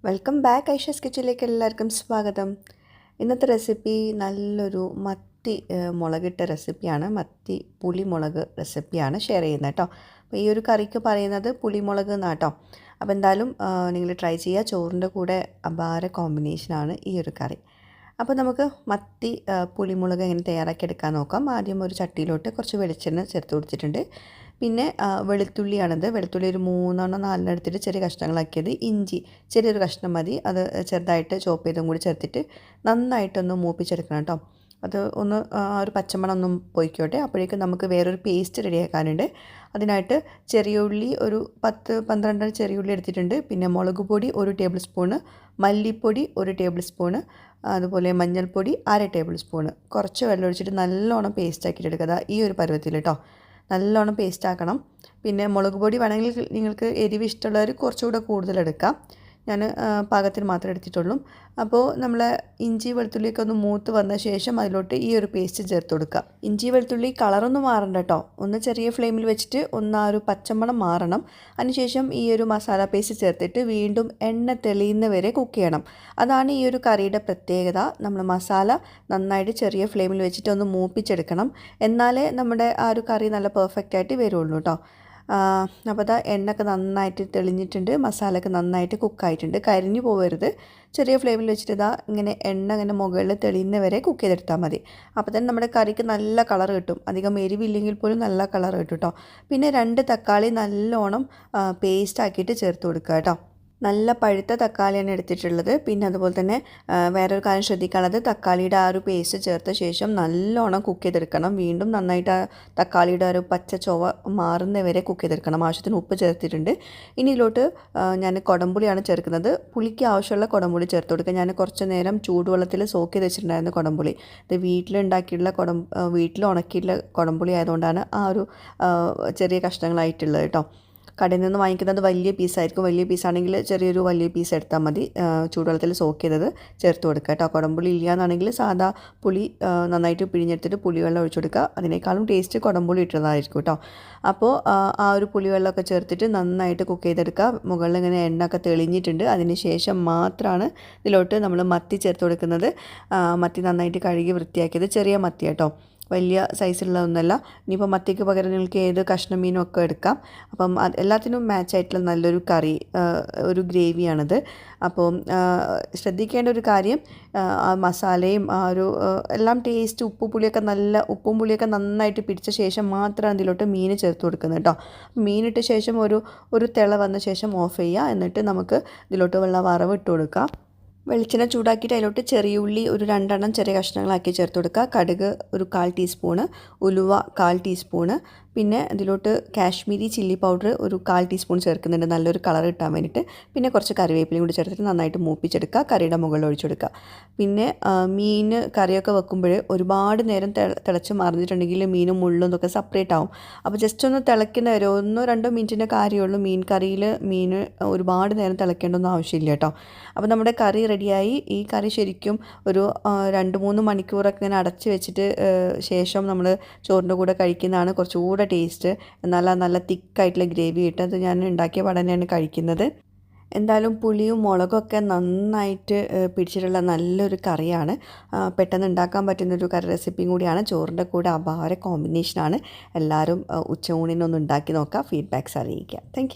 Welcome back Aisha's കിച്ചണിലേക്ക് എല്ലാവർക്കും സ്വാഗതം. ഇന്നത്തെ റെസിപ്പി നല്ലൊരു മത്തി മുളകിട്ട റെസിപ്പിയാണ്. മത്തി പുളിമുളക് റെസിപ്പിയാണ് ഷെയർ ചെയ്യുന്നത് കേട്ടോ. അപ്പോൾ ഈ ഒരു കറിക്ക് പറയുന്നത് പുളിമുളക് എന്നാണ് കേട്ടോ. അപ്പോൾ എന്തായാലും നിങ്ങൾ ട്രൈ ചെയ്യുക. ചോറിൻ്റെ കൂടെ അപാര കോമ്പിനേഷനാണ് ഈ ഒരു കറി. അപ്പോൾ നമുക്ക് മത്തി പുളിമുളക് എങ്ങനെ തയ്യാറാക്കിയെടുക്കാൻ നോക്കാം. ആദ്യം ഒരു ചട്ടിയിലോട്ട് കുറച്ച് വെളിച്ചെണ്ണ ചേർത്ത് കൊടുത്തിട്ടുണ്ട്. പിന്നെ വെളുത്തുള്ളിയാണിത്. വെളുത്തുള്ളി ഒരു 3-4 എടുത്തിട്ട് ചെറിയ കഷ്ണങ്ങളാക്കിയത്. ഇഞ്ചി ചെറിയൊരു കഷ്ണം മതി, അത് ചെറുതായിട്ട് ചോപ്പ് ചെയ്തും കൂടി ചേർത്തിട്ട് നന്നായിട്ടൊന്ന് മൂപ്പിച്ചെടുക്കണം കേട്ടോ. അത് ഒന്ന് ഒരു പച്ചമണം ഒന്നും പോയിക്കോട്ടെ. അപ്പോഴേക്കും നമുക്ക് വേറൊരു പേസ്റ്റ് റെഡിയാക്കാനുണ്ട്. അതിനായിട്ട് ചെറിയ ഉള്ളി ഒരു 10-12 ചെറിയ ഉള്ളി എടുത്തിട്ടുണ്ട്. പിന്നെ മുളക് പൊടി 1 ടേബിൾ സ്പൂണ്, മല്ലിപ്പൊടി 1 ടേബിൾ സ്പൂണ്, അതുപോലെ മഞ്ഞൾപ്പൊടി 1/2 ടേബിൾ സ്പൂണ്. കുറച്ച് വെള്ളം ഒഴിച്ചിട്ട് നല്ലോണം പേസ്റ്റ് ആക്കിയിട്ട് എടുക്കുക. ഈ ഒരു പരുവത്തിൽ കേട്ടോ, നല്ലോണം പേസ്റ്റ് ആക്കണം. പിന്നെ മുളക് പൊടി വേണമെങ്കിൽ നിങ്ങൾക്ക് എരിവ് ഇഷ്ടമുള്ളവർ കുറച്ചുകൂടെ കൂടുതൽ എടുക്കാം. ഞാൻ പാകത്തിന് മാത്രമേ എടുത്തിട്ടുള്ളൂ. അപ്പോൾ നമ്മൾ ഇഞ്ചി വെളുത്തുള്ളിയൊക്കെ ഒന്ന് മൂത്ത് വന്ന ശേഷം അതിലോട്ട് ഈ ഒരു പേസ്റ്റ് ചേർത്ത് കൊടുക്കുക. ഇഞ്ചി വെളുത്തുള്ളി കളറൊന്നും മാറണ്ട കേട്ടോ, ഒന്ന് ചെറിയ ഫ്ലെയിമിൽ വെച്ചിട്ട് ഒന്ന് ആ ഒരു പച്ചമണം മാറണം. അതിനുശേഷം ഈ ഒരു മസാല പേസ്റ്റ് ചേർത്തിട്ട് വീണ്ടും എണ്ണ തെളിയുന്ന വരെ കുക്ക് ചെയ്യണം. അതാണ് ഈ ഒരു കറിയുടെ പ്രത്യേകത. നമ്മൾ മസാല നന്നായിട്ട് ചെറിയ ഫ്ലെയിമിൽ വെച്ചിട്ട് ഒന്ന് മൂപ്പിച്ചെടുക്കണം. എന്നാലേ നമ്മുടെ ആ ഒരു കറി നല്ല പെർഫെക്റ്റ് ആയിട്ട് വരുള്ളൂ കേട്ടോ. അപ്പോൾ അതാ എണ്ണയൊക്കെ നന്നായിട്ട് തെളിഞ്ഞിട്ടുണ്ട്, മസാലയൊക്കെ നന്നായിട്ട് കുക്കായിട്ടുണ്ട്. കരിഞ്ഞു പോകരുത്. ചെറിയ ഫ്ലെയിമിൽ വെച്ചിട്ട് ഇതാ ഇങ്ങനെ എണ്ണ ഇങ്ങനെ മുകളിൽ തെളിയുന്ന വരെ കുക്ക് ചെയ്തെടുത്താൽ മതി. അപ്പോൾ തന്നെ നമ്മുടെ കറിക്ക് നല്ല കളർ കിട്ടും. അധികം എരിവില്ലെങ്കിൽ പോലും നല്ല കളർ കിട്ടും കേട്ടോ. പിന്നെ 2 തക്കാളി നല്ലോണം പേസ്റ്റ് ആക്കിയിട്ട് ചേർത്ത് കൊടുക്കുക കേട്ടോ. നല്ല പഴുത്ത തക്കാളിയാണ് എടുത്തിട്ടുള്ളത്. പിന്നെ അതുപോലെ തന്നെ വേറൊരു കാര്യം ശ്രദ്ധിക്കാനുള്ളത്, തക്കാളിയുടെ ആ ഒരു പേസ്റ്റ് ചേർത്ത ശേഷം നല്ലോണം കുക്ക് ചെയ്തെടുക്കണം. വീണ്ടും നന്നായിട്ട് ആ തക്കാളിയുടെ ഒരു പച്ച ചൊവ മാറുന്നവരെ കുക്ക് ചെയ്തെടുക്കണം. ആവശ്യത്തിന് ഉപ്പ് ചേർത്തിട്ടുണ്ട്. ഇനി ഇതിലോട്ട് ഞാൻ കുടംപുളിയാണ് ചേർക്കുന്നത്. പുളിക്ക് ആവശ്യമുള്ള കുടംപുളി ചേർത്ത് കൊടുക്കുക. ഞാൻ കുറച്ച് നേരം ചൂടുവെള്ളത്തിൽ സോക്ക് ചെയ്ത് വെച്ചിട്ടുണ്ടായിരുന്നു കുടംപുളി. ഇത് വീട്ടിലുണ്ടാക്കിയിട്ടുള്ള വീട്ടിൽ ഉണക്കിയിട്ടുള്ള കുടംപുളി ആയതുകൊണ്ടാണ് ആ ഒരു ചെറിയ കഷ്ണങ്ങളായിട്ടുള്ളത് കേട്ടോ. കടയിൽ നിന്ന് വാങ്ങിക്കുന്നത് വലിയ പീസായിരിക്കും. വലിയ പീസാണെങ്കിൽ ചെറിയൊരു വലിയ പീസ് എടുത്താൽ മതി. ചൂടുവെള്ളത്തിൽ സോക്ക് ചെയ്തത് ചേർത്ത് കൊടുക്കുക കേട്ടോ. കുടംപുളി ഇല്ലയെന്നാണെങ്കിൽ സാധാ പുളി നന്നായിട്ട് പിഴിഞ്ഞെടുത്തിട്ട് പുളിവെള്ളം ഒഴിച്ചു കൊടുക്കുക. അതിനേക്കാളും ടേസ്റ്റ് കുടംപുളി ഇട്ടതായിരിക്കും കേട്ടോ. അപ്പോൾ ആ ഒരു പുളിവെള്ളമൊക്കെ ചേർത്തിട്ട് നന്നായിട്ട് കുക്ക് ചെയ്തെടുക്കുക. മുകളിൽ ഇങ്ങനെ എണ്ണയൊക്കെ തെളിഞ്ഞിട്ടുണ്ട്. അതിന് ശേഷം മാത്രമാണ് ഇതിലോട്ട് നമ്മൾ മത്തി ചേർത്ത് കൊടുക്കുന്നത്. മത്തി നന്നായിട്ട് കഴുകി വൃത്തിയാക്കിയത് ചെറിയ മത്തി കേട്ടോ, വലിയ സൈസിലുള്ളതൊന്നുമല്ല. ഇനിയിപ്പോൾ മത്തിക്ക് പകരം നിങ്ങൾക്ക് ഏത് കഷ്ണം മീനും ഒക്കെ എടുക്കാം. അപ്പം എല്ലാത്തിനും മാച്ചായിട്ടുള്ള നല്ലൊരു കറി, ഒരു ഗ്രേവിയാണിത്. അപ്പോൾ ശ്രദ്ധിക്കേണ്ട ഒരു കാര്യം, ആ മസാലയും ആ ഒരു എല്ലാം ടേസ്റ്റ് ഉപ്പും പുളിയൊക്കെ നന്നായിട്ട് പിടിച്ച ശേഷം മാത്രമാണ് ഇതിലോട്ട് മീൻ ചേർത്ത് കൊടുക്കുന്നത് കേട്ടോ. മീനിട്ട ശേഷം ഒരു തിള വന്ന ശേഷം ഓഫ് ചെയ്യുക. എന്നിട്ട് നമുക്ക് ഇതിലോട്ട് വറവ് ഇട്ട് കൊടുക്കാം. വെളിച്ചെണ്ണ ചൂടാക്കിയിട്ട് അതിലോട്ട് ചെറിയ ഉള്ളി ഒരു 2 ചെറിയ കഷ്ണങ്ങളാക്കി ചേർത്ത് കൊടുക്കുക. കടുക് ഒരു 1/4 ടീസ്പൂണ്, ഉലുവ 1/4 ടീസ്പൂണ്, പിന്നെ ഇതിലോട്ട് കാശ്മീരി ചില്ലി പൗഡർ ഒരു 1/4 ടീസ്പൂൺ ചേർക്കുന്നുണ്ട്, നല്ലൊരു കളർ കിട്ടാൻ വേണ്ടിയിട്ട്. പിന്നെ കുറച്ച് കറിവേപ്പിലയും കൂടി ചേർത്തിട്ട് നന്നായിട്ട് മൂപ്പിച്ചെടുക്കുക. കറിയുടെ മുകളിൽ ഒഴിച്ചെടുക്കുക. പിന്നെ മീൻ കറിയൊക്കെ വെക്കുമ്പോൾ ഒരുപാട് നേരം തിളച്ച് മറിഞ്ഞിട്ടുണ്ടെങ്കിൽ മീനും മുള്ളും ഇതൊക്കെ സെപ്പറേറ്റ് ആവും. അപ്പോൾ ജസ്റ്റ് ഒന്ന് തിളയ്ക്കുന്ന വരെ 1-2 മിനിറ്റിൻ്റെ കാര്യമുള്ളൂ. മീൻ കറിയിൽ മീൻ ഒരുപാട് നേരം തിളയ്ക്കേണ്ടൊന്നും ആവശ്യമില്ല കേട്ടോ. അപ്പോൾ നമ്മുടെ കറി റെഡിയായി. ഈ കറി ശരിക്കും ഒരു 2-3 മണിക്കൂറൊക്കെ ഇങ്ങനെ അടച്ച് വെച്ചിട്ട് ശേഷം നമ്മൾ ചോറിൻ്റെ കൂടെ കഴിക്കുന്നതാണ് കുറച്ചുകൂടെ ടേസ്റ്റ്. എന്നാൽ നല്ല തിക്കായിട്ടുള്ള ഗ്രേവി കിട്ടും. അത് ഞാൻ ഉണ്ടാക്കിയ പാടെ തന്നെയാണ് കഴിക്കുന്നത്. എന്തായാലും പുളിയും മുളകൊക്കെ നന്നായിട്ട് പിടിച്ചിട്ടുള്ള നല്ലൊരു കറിയാണ്. പെട്ടെന്ന് ഉണ്ടാക്കാൻ പറ്റുന്നൊരു കറി റെസിപ്പിയും കൂടിയാണ്. ചോറിൻ്റെ കൂടെ അപാര കോമ്പിനേഷനാണ്. എല്ലാവരും ഉച്ചയൂണിനൊന്ന് ഉണ്ടാക്കി നോക്കുക. ഫീഡ്ബാക്ക്സ് അറിയിക്കുക. താങ്ക്